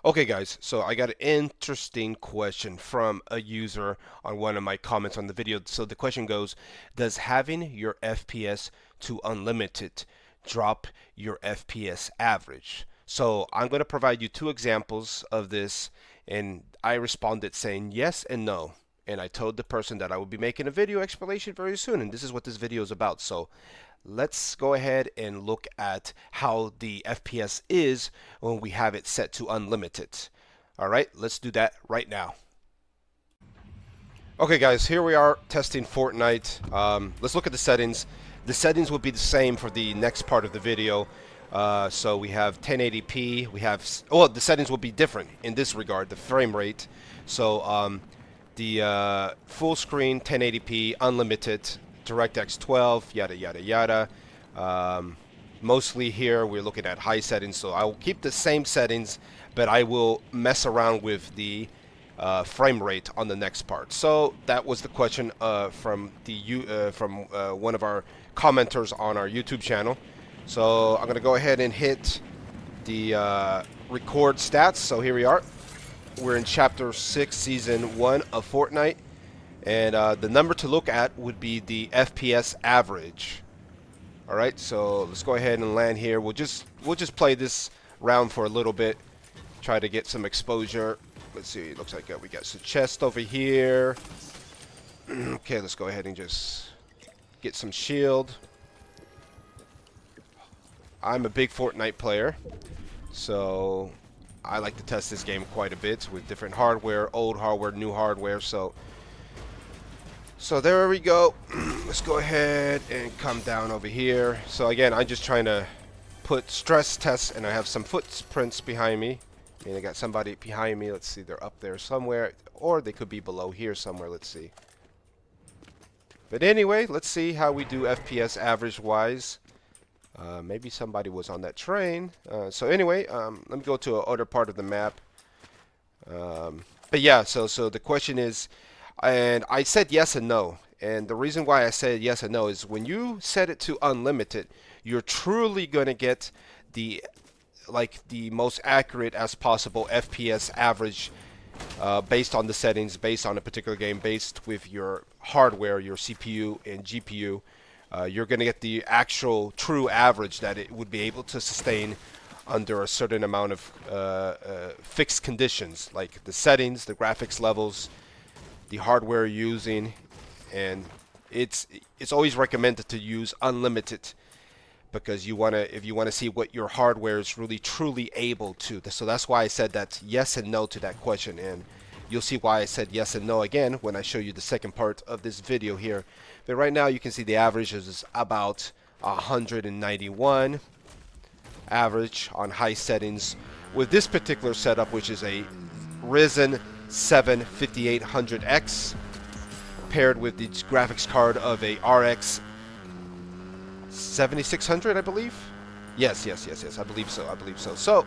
Okay guys, so I got an interesting question from a user on one of my comments on the video. So the question goes, does having your FPS to unlimited drop your FPS average? So I'm going to provide you two examples of this, and I responded saying yes and no. And I told the person that I would be making a video explanation very soon, and this is what this video is about. So let's go ahead and look at how the FPS is when we have it set to unlimited. All right, let's do that right now. Okay guys, here we are testing Fortnite. Let's look at the settings. The settings will be the same for the next part of the video. So we have 1080p, we have, well, the settings will be different in this regard, the frame rate. So the full screen 1080p unlimited, DirectX 12, yada yada yada. Mostly here we're looking at high settings, so I will keep the same settings, but I will mess around with the frame rate on the next part. So that was the question from one of our commenters on our YouTube channel. So I'm gonna go ahead and hit the record stats. So here we are. We're in Chapter 6, Season 1 of Fortnite. And the number to look at would be the FPS average. Alright, so let's go ahead and land here. We'll just play this round for a little bit. Try to get some exposure. Let's see, it looks like we got some chest over here. Okay, let's go ahead and just get some shield. I'm a big Fortnite player, so I like to test this game quite a bit with different hardware, old hardware, new hardware. So there we go. Let's go ahead and come down over here. So again, I'm just trying to put stress tests, and I have some footprints behind me. And I got somebody behind me. Let's see, they're up there somewhere, or they could be below here somewhere. Let's see. But anyway, let's see how we do FPS average wise. Maybe somebody was on that train. So anyway, let me go to another part of the map. But yeah, so the question is, and I said yes and no. And the reason why I said yes and no is when you set it to unlimited, you're truly going to get the most accurate as possible FPS average based on the settings, based on a particular game, based with your hardware, your CPU and GPU. You're going to get the actual true average that it would be able to sustain under a certain amount of fixed conditions, like the settings, the graphics levels, the hardware you're using, and it's always recommended to use unlimited because if you want to see what your hardware is really truly able to. So that's why I said that yes and no to that question, and you'll see why I said yes and no again when I show you the second part of this video here. But right now you can see the average is about 191 average on high settings with this particular setup, which is a Ryzen 7 5800X paired with the graphics card of a RX 7600, I believe. Yes, I believe so. So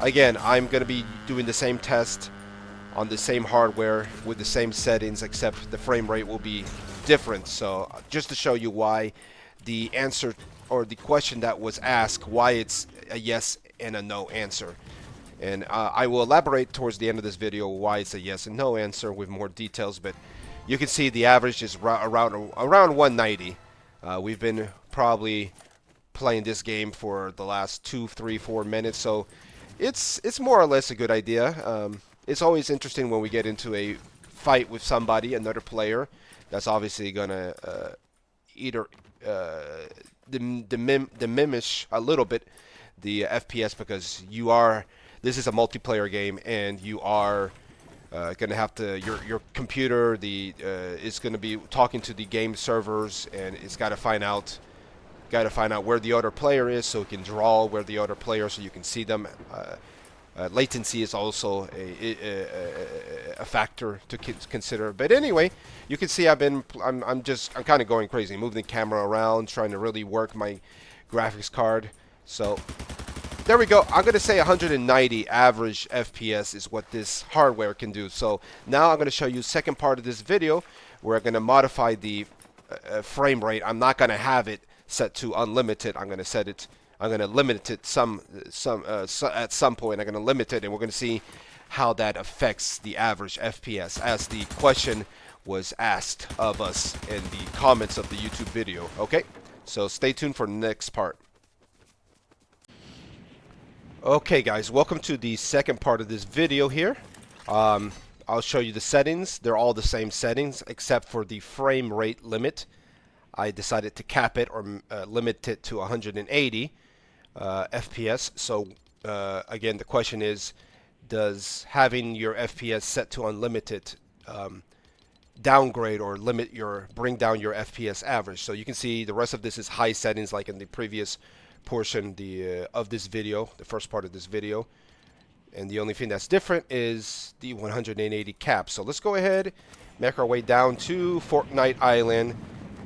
again, I'm going to be doing the same test on the same hardware with the same settings, except the frame rate will be different. So just to show you why the answer or the question that was asked, why it's a yes and a no answer. And I will elaborate towards the end of this video why it's a yes and no answer with more details, but you can see the average is around 190. We've been probably playing this game for the last 2, 3, 4 minutes, so it's more or less a good idea. It's always interesting when we get into a fight with somebody, another player, that's obviously gonna either diminish a little bit the FPS because this is a multiplayer game, and you are going to have to your computer is going to be talking to the game servers, and it's got to find out where the other player is, so it can draw where the other player, so you can see them. Latency is also a factor to consider. But anyway, you can see I'm kind of going crazy, moving the camera around, trying to really work my graphics card. So there we go. I'm going to say 190 average FPS is what this hardware can do. So now I'm going to show you the second part of this video where I'm going to modify the frame rate. I'm not going to have it set to unlimited. I'm going to set it I'm going to limit it at some point. I'm going to limit it, and we're going to see how that affects the average FPS, as the question was asked of us in the comments of the YouTube video. Okay, so stay tuned for the next part. Okay guys, welcome to the second part of this video here. I'll show you the settings. They're all the same settings except for the frame rate limit. I decided to cap it or limit it to 180 FPS. So again, the question is, does having your FPS set to unlimited downgrade or bring down your FPS average? So you can see the rest of this is high settings like in the previous portion of this video, the first part of this video, and the only thing that's different is the 180 cap. So let's go ahead, make our way down to Fortnite Island,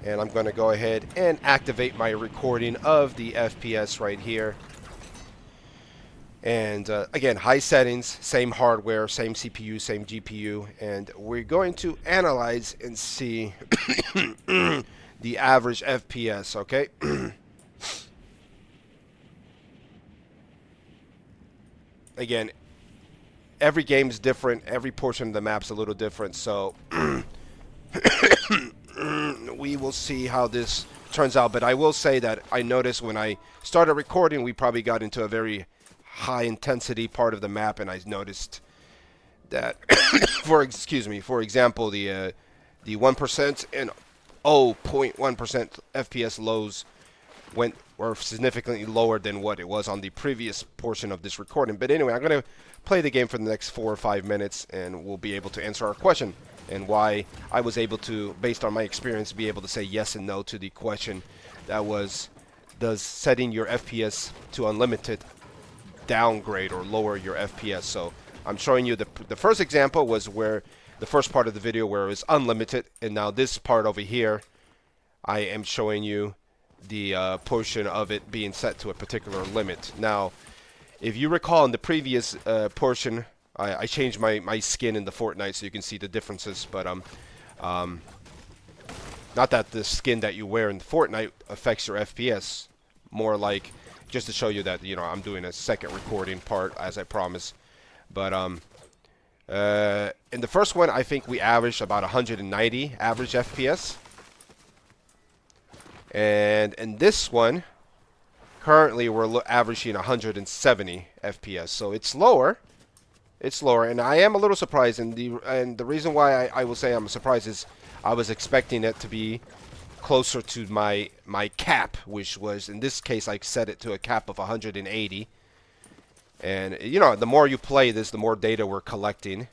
and I'm going to go ahead and activate my recording of the FPS right here. And again, high settings, same hardware, same CPU, same GPU, and we're going to analyze and see the average FPS, okay? Again, every game is different. Every portion of the map's a little different. So we will see how this turns out. But I will say that I noticed when I started recording, we probably got into a very high intensity part of the map, and I noticed that for example, the 1% and 0.1% FPS lows were significantly lower than what it was on the previous portion of this recording. But anyway, I'm going to play the game for the next 4 or 5 minutes, and we'll be able to answer our question and why I was able to, based on my experience, be able to say yes and no to the question that was, does setting your FPS to unlimited downgrade or lower your FPS? So I'm showing you the first example was where the first part of the video where it was unlimited, and now this part over here I am showing you the portion of it being set to a particular limit. Now, if you recall in the previous portion, I changed my skin in the Fortnite so you can see the differences, but not that the skin that you wear in Fortnite affects your FPS, more like just to show you that, you know, I'm doing a second recording part as I promised. But in the first one, I think we averaged about 190 average FPS. And in this one, currently we're averaging 170 FPS, so it's lower. It's lower, and I am a little surprised. And the reason why I will say I'm surprised is I was expecting it to be closer to my cap, which was, in this case, I set it to a cap of 180. And you know, the more you play this, the more data we're collecting.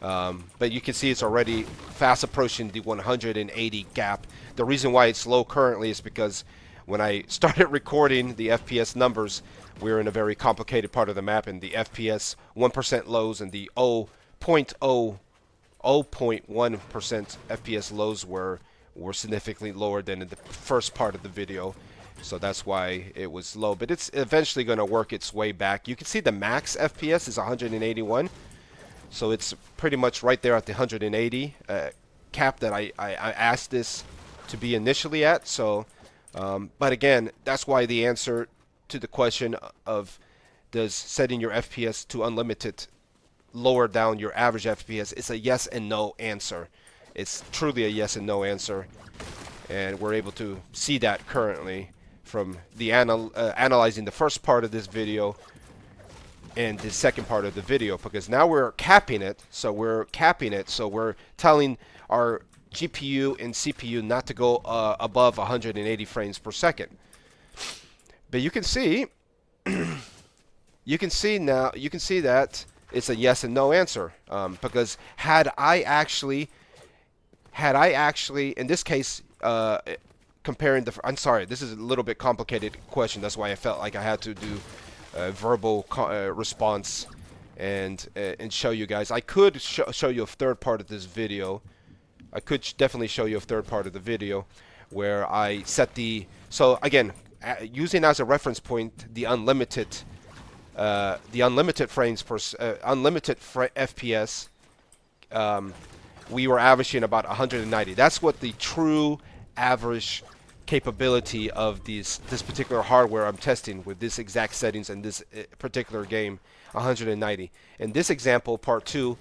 But you can see it's already fast approaching the 180 gap. The reason why it's low currently is because when I started recording the FPS numbers, we're in a very complicated part of the map, and the FPS 1% lows and the 0.1% FPS lows were significantly lower than in the first part of the video. So that's why it was low. But it's eventually going to work its way back. You can see the max FPS is 181. So it's pretty much right there at the 180 cap that I asked this to be initially at. So, but again, that's why the answer to the question of does setting your FPS to unlimited lower down your average FPS is a yes and no answer. It's truly a yes and no answer, and we're able to see that currently from the analyzing the first part of this video and the second part of the video, because now we're capping it. So we're telling our GPU and CPU not to go above 180 frames per second. But you can see that it's a yes and no answer, because had I actually in this case comparing the, I'm sorry, this is a little bit complicated question, that's why I felt like I had to do verbal response and show you guys. I could show you a third part of this video. I could definitely show you a third part of the video where I set the, so again, using as a reference point the unlimited frames per unlimited FPS, we were averaging about 190. That's what the true average capability of this particular hardware I'm testing with this exact settings in this particular game, 190. In this example, part 2,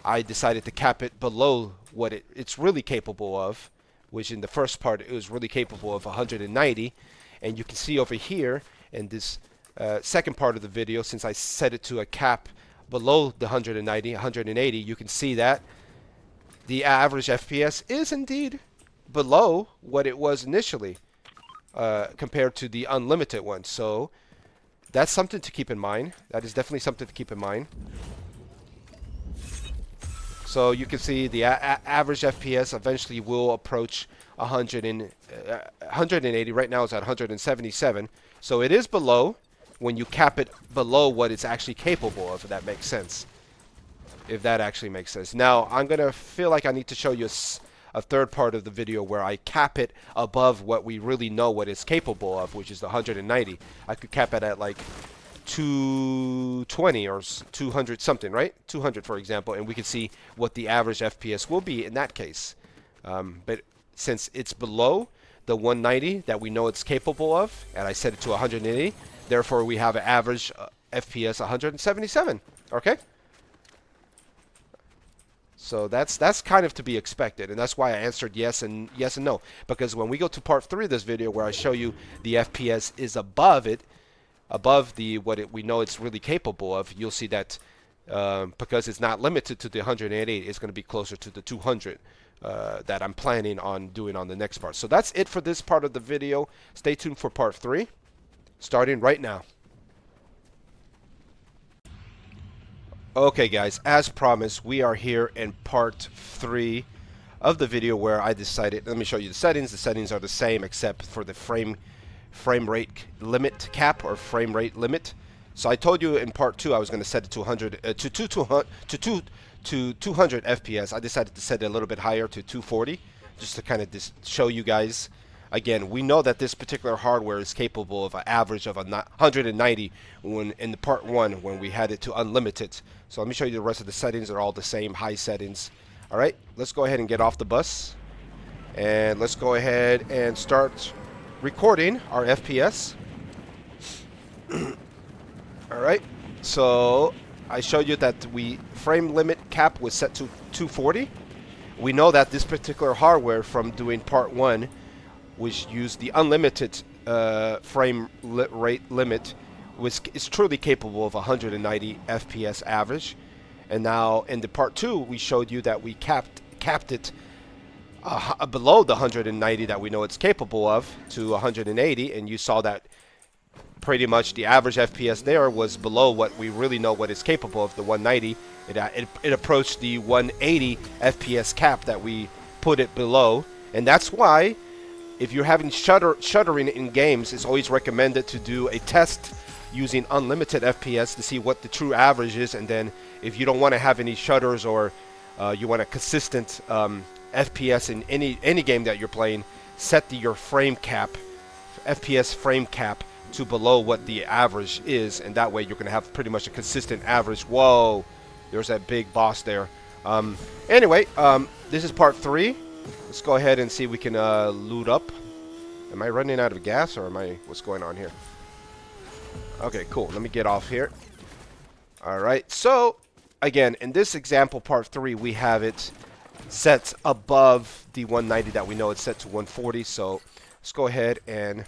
I decided to cap it below what it's really capable of, which in the first part it was really capable of 190. And you can see over here in this second part of the video, since I set it to a cap below the 180, you can see that the average FPS is indeed below what it was initially compared to the unlimited one. So that's something to keep in mind. That is definitely something to keep in mind. So you can see the average FPS eventually will approach 180. Right now it's at 177. So it is below when you cap it below what it's actually capable of, if that makes sense. If that actually makes sense. Now, I'm going to feel like I need to show you a third part of the video where I cap it above what we really know what it's capable of, which is the 190. I could cap it at like 220 or 200 something, right? 200, for example, and we can see what the average FPS will be in that case. But since it's below the 190 that we know it's capable of, and I set it to 180, therefore we have an average FPS 177. Okay? So that's kind of to be expected, and that's why I answered yes and no. Because when we go to part 3 of this video, where I show you the FPS is above it, above the we know it's really capable of, you'll see that because it's not limited to the 180, it's going to be closer to the 200 that I'm planning on doing on the next part. So that's it for this part of the video. Stay tuned for part 3, starting right now. Okay guys, as promised, we are here in part 3 of the video where I decided, let me show you the settings. The settings are the same except for the frame rate limit cap, or frame rate limit. So I told you in part 2 I was going to set it to 200 FPS. I decided to set it a little bit higher to 240, just to kind of show you guys. Again, we know that this particular hardware is capable of an average of 190 when in the part 1 when we had it to unlimited. So let me show you the rest of the settings. They're all the same, high settings. All right, let's go ahead and get off the bus, and let's go ahead and start recording our FPS. All right, so I showed you that frame limit cap was set to 240. We know that this particular hardware from doing part 1, which used the unlimited frame rate limit, is truly capable of 190 FPS average. And now in the part 2, we showed you that we capped it below the 190 that we know it's capable of to 180, and you saw that pretty much the average FPS there was below what we really know what it's capable of, the 190. It approached the 180 FPS cap that we put it below, and that's why if you're having shuddering in games, it's always recommended to do a test using unlimited FPS to see what the true average is, and then if you don't want to have any shudders, or you want a consistent FPS in any game that you're playing, set your frame cap, FPS frame cap, to below what the average is, and that way you're going to have pretty much a consistent average. Whoa, there's that big boss there. Anyway, this is part 3. Let's go ahead and see if we can loot up. Am I running out of gas, or what's going on here? Okay, cool. Let me get off here. Alright, so again, in this example, part 3, we have it set above the 190 that we know it's set to 140. So let's go ahead and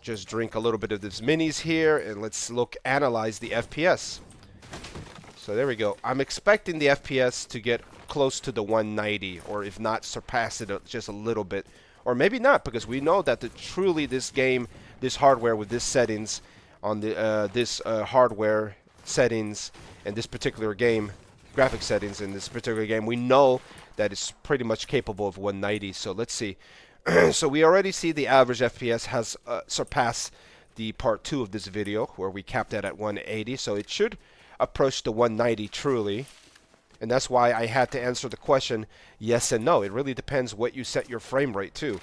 just drink a little bit of this minis here, and let's analyze the FPS. So there we go. I'm expecting the FPS to get close to the 190, or if not, surpass it just a little bit, or maybe not, because we know that truly this game, this hardware with this settings on the hardware settings and this particular game, graphic settings in this particular game, we know that it's pretty much capable of 190. So let's see. So we already see the average FPS has surpassed the part 2 of this video, where we capped that at 180. So it should approach the 190 truly. And that's why I had to answer the question yes and no. It really depends what you set your frame rate to.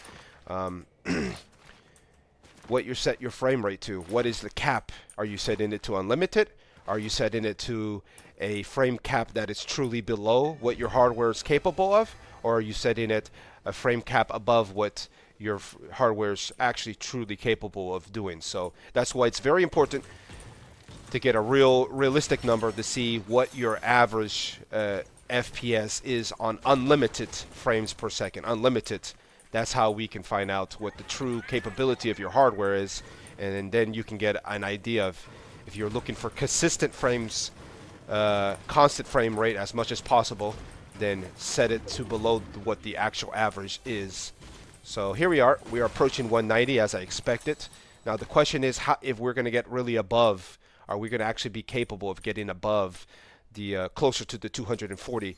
What you set your frame rate to. What is the cap? Are you setting it to unlimited? Are you setting it to a frame cap that is truly below what your hardware is capable of? Or are you setting it a frame cap above what your hardware is actually truly capable of doing. So that's why it's very important to get a realistic number to see what your average FPS is on unlimited frames per second. Unlimited. That's how we can find out what the true capability of your hardware is, and then you can get an idea of if you're looking for consistent frames, constant frame rate as much as possible, then set it to below what the actual average is. So here we are approaching 190 as I expected. Now the question is if we're going to get really above, are we going to actually be capable of getting above the closer to the 240?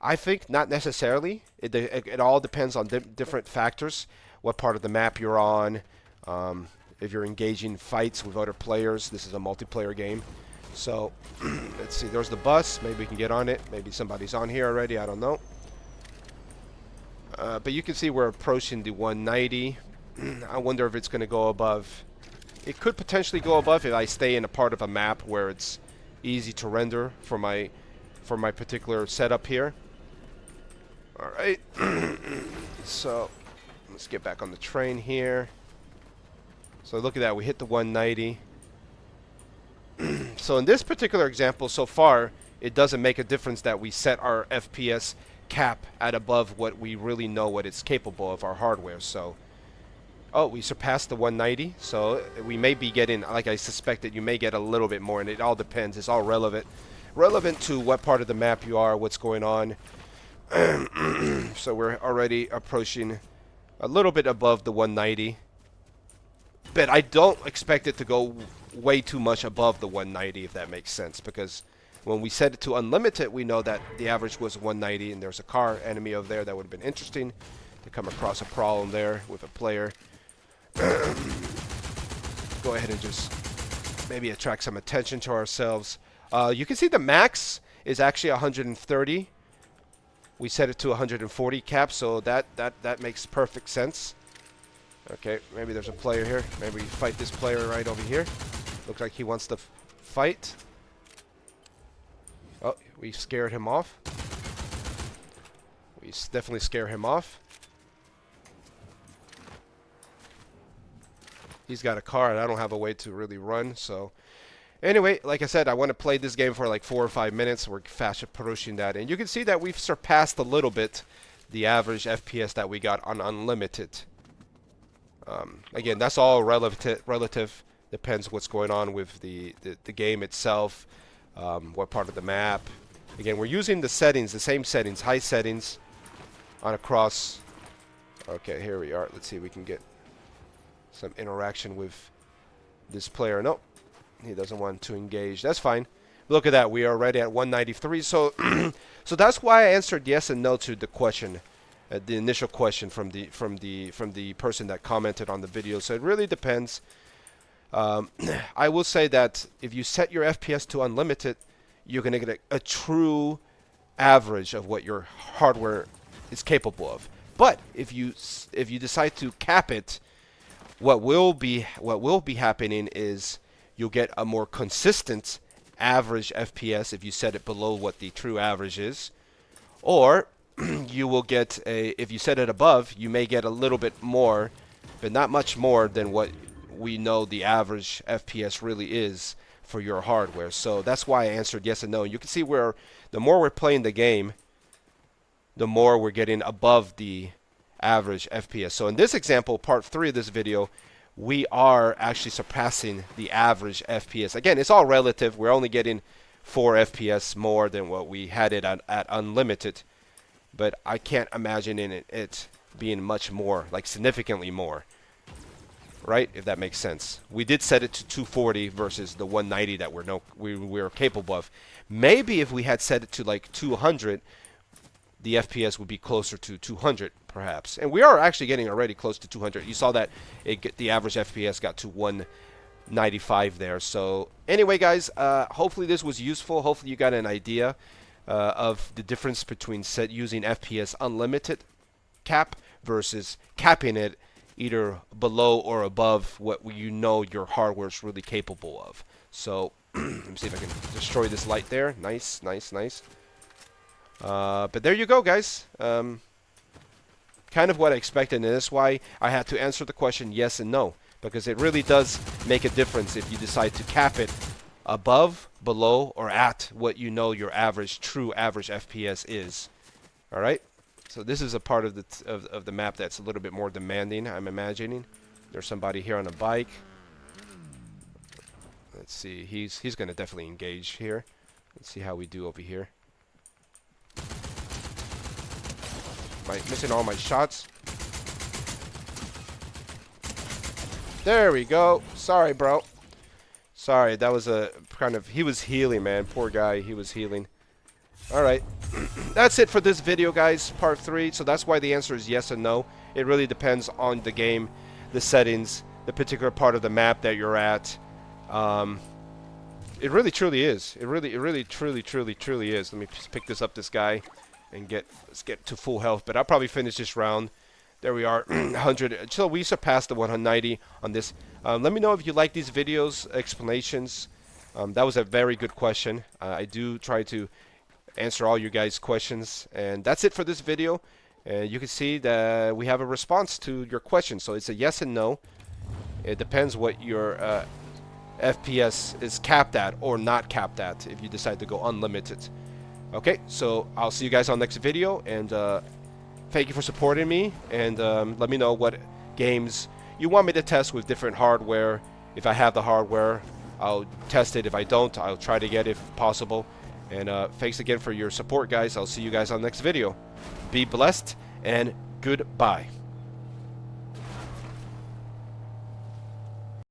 I think not necessarily. It all depends on different factors, what part of the map you're on, if you're engaging fights with other players. This is a multiplayer game. So let's see, there's the bus. Maybe we can get on it. Maybe somebody's on here already, I don't know. But you can see we're approaching the 190. I wonder if it's going to go above. It could potentially go above if I stay in a part of a map where it's easy to render for my particular setup here. All right. So let's get back on the train here. So look at that, we hit the 190. So in this particular example so far, it doesn't make a difference that we set our FPS cap at above what we really know what it's capable of, our hardware. So oh, we surpassed the 190, so we may be getting, like I suspected, you may get a little bit more, and it all depends. It's all relevant to what part of the map you are, what's going on. So we're already approaching a little bit above the 190, but I don't expect it to go way too much above the 190, if that makes sense, because when we set it to unlimited, we know that the average was 190, and there's a car enemy over there. That would have been interesting to come across a problem there with a player. Go ahead and just maybe attract some attention to ourselves. You can see the max is actually 130. We set it to 140 cap, so that makes perfect sense. Okay, maybe there's a player here. Maybe we fight this player right over here. Looks like he wants to fight. Oh, we scared him off. We definitely scare him off. He's got a car and I don't have a way to really run, so anyway, like I said, I want to play this game for like 4 or 5 minutes. We're fast approaching that, and you can see that we've surpassed a little bit the average FPS that we got on unlimited. Again, that's all relative. Depends what's going on with the game itself, what part of the map. Again, we're using the settings, the same settings, high settings on across. Okay, here we are. Let's see if we can get some interaction with this player. Nope, he doesn't want to engage. That's fine. Look at that, we are already at 193. So so that's why I answered yes and no to the question, the initial question from the person that commented on the video. So it really depends. I will say that if you set your FPS to unlimited, you're going to get a true average of what your hardware is capable of. But if you decide to cap it, what will be happening is you'll get a more consistent average FPS if you set it below what the true average is, or you will get if you set it above, you may get a little bit more, but not much more than what we know the average FPS really is for your hardware. So that's why I answered yes and no. You can see where the more we're playing the game, the more we're getting above the average FPS. So in this example, part 3 of this video, we are actually surpassing the average FPS. Again, it's all relative. We're only getting 4 FPS more than what we had it at unlimited, but I can't imagine it being much more, like significantly more, right? If that makes sense. We did set it to 240 versus the 190 that we're capable of. Maybe if we had set it to like 200, the FPS would be closer to 200 perhaps. And we are actually getting already close to 200. You saw that the average FPS got to 195 there. So anyway, guys, hopefully this was useful. Hopefully you got an idea of the difference between using FPS unlimited cap versus capping it either below or above what you know your hardware is really capable of. So let me see if I can destroy this light there. Nice, nice, nice. But there you go, guys. kind of what I expected, and that's why I had to answer the question yes and no, because it really does make a difference if you decide to cap it above, below, or at what you know your average, true average FPS is. All right. So this is a part of the map that's a little bit more demanding, I'm imagining. There's somebody here on a bike. Let's see. He's going to definitely engage here. Let's see how we do over here. Am I missing all my shots? There we go. Sorry, bro. Sorry, that was a kind of... He was healing, man. Poor guy. He was healing. Alright. That's it for this video, guys. Part 3. So that's why the answer is yes and no. It really depends on the game, the settings, the particular part of the map that you're at. It really truly is. It really truly is. Let me just pick this guy and let's get to full health. But I'll probably finish this round. There we are, 100. So we surpassed the 190 on this. Let me know if you like these videos, explanations. That was a very good question. I do try to answer all you guys' questions. And that's it for this video. And you can see that we have a response to your question. So it's a yes and no. It depends what your FPS is capped at or not capped at if you decide to go unlimited. Okay, so I'll see you guys on the next video. And thank you for supporting me. And let me know what games you want me to test with different hardware. If I have the hardware, I'll test it. If I don't, I'll try to get it if possible. And thanks again for your support, guys. I'll see you guys on the next video. Be blessed and goodbye.